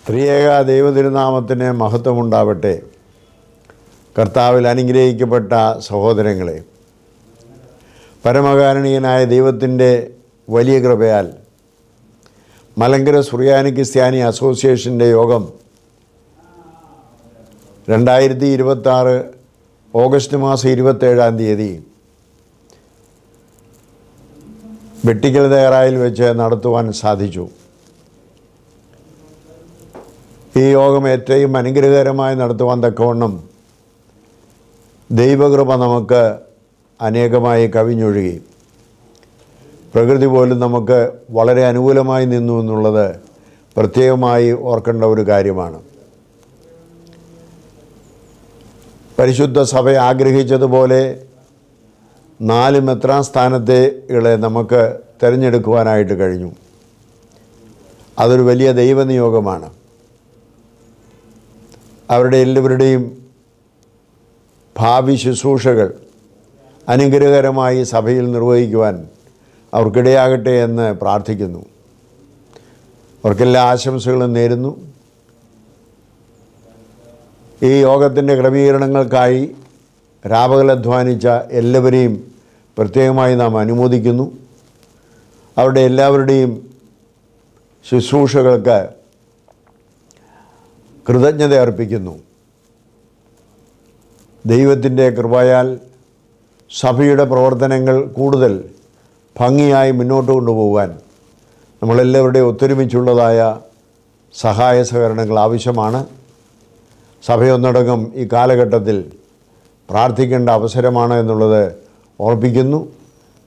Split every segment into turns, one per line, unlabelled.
ത്രിയേക ദൈവതിരുനാമത്തിന് മഹത്വമുണ്ടാവട്ടെ. കർത്താവിൽ അനുഗ്രഹിക്കപ്പെട്ട സഹോദരങ്ങളെ, പരമകാരുണികനായ ദൈവത്തിൻ്റെ വലിയ കൃപയാൽ മലങ്കര സുറിയാനി ക്രിസ്ത്യാനി അസോസിയേഷൻ്റെ യോഗം 2026 ഓഗസ്റ്റ് മാസം 27 തീയതി വെട്ടിക്കൽ തയ്യാറായിൽ വെച്ച് നടത്തുവാൻ സാധിച്ചു. ഈ യോഗം ഏറ്റവും അനുഗ്രഹകരമായി നടത്തുവാൻ തക്കവണ്ണം ദൈവകൃപ നമുക്ക് അനേകമായി കവിഞ്ഞൊഴുകി. പ്രകൃതി പോലും നമുക്ക് വളരെ അനുകൂലമായി നിന്നു എന്നുള്ളത് പ്രത്യേകമായി ഓർക്കേണ്ട ഒരു കാര്യമാണ്. പരിശുദ്ധ സഭ ആഗ്രഹിച്ചതുപോലെ 4 മെത്രാൻ സ്ഥാനത്തേകളെ നമുക്ക് തിരഞ്ഞെടുക്കുവാനായിട്ട് കഴിഞ്ഞു. അതൊരു വലിയ ദൈവനിയോഗമാണ്. അവരുടെ എല്ലാവരുടെയും ഭാവി ശുശ്രൂഷകൾ അനുഗ്രഹകരമായി സഭയിൽ നിർവഹിക്കുവാൻ അവർക്കിടയാകട്ടെ എന്ന് പ്രാർത്ഥിക്കുന്നു. അവർക്കെല്ലാ ആശംസകളും നേരുന്നു. ഈ യോഗത്തിൻ്റെ ക്രമീകരണങ്ങൾക്കായി രാപകലധ്വാനിച്ച എല്ലാവരെയും പ്രത്യേകമായി നാം അനുമോദിക്കുന്നു. അവരുടെ എല്ലാവരുടെയും ശുശ്രൂഷകൾക്ക് കൃതജ്ഞത അർപ്പിക്കുന്നു. ദൈവത്തിൻ്റെ കൃപയാൽ സഭയുടെ പ്രവർത്തനങ്ങൾ കൂടുതൽ ഭംഗിയായി മുന്നോട്ട് കൊണ്ടുപോകാൻ നമ്മളെല്ലാവരുടെയും ഒത്തൊരുമിച്ചുള്ളതായ സഹായ സഹകരണങ്ങൾ ആവശ്യമാണ്. സഭയൊന്നടങ്കം ഈ കാലഘട്ടത്തിൽ പ്രാർത്ഥിക്കേണ്ട അവസരമാണ് എന്നുള്ളത് ഓർപ്പിക്കുന്നു.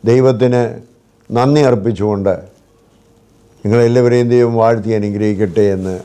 ദൈവത്തിന് നന്ദി അർപ്പിച്ചുകൊണ്ട് നിങ്ങളെല്ലാവരെയും ദൈവം വാഴ്ത്തി അനുഗ്രഹിക്കട്ടെ എന്ന്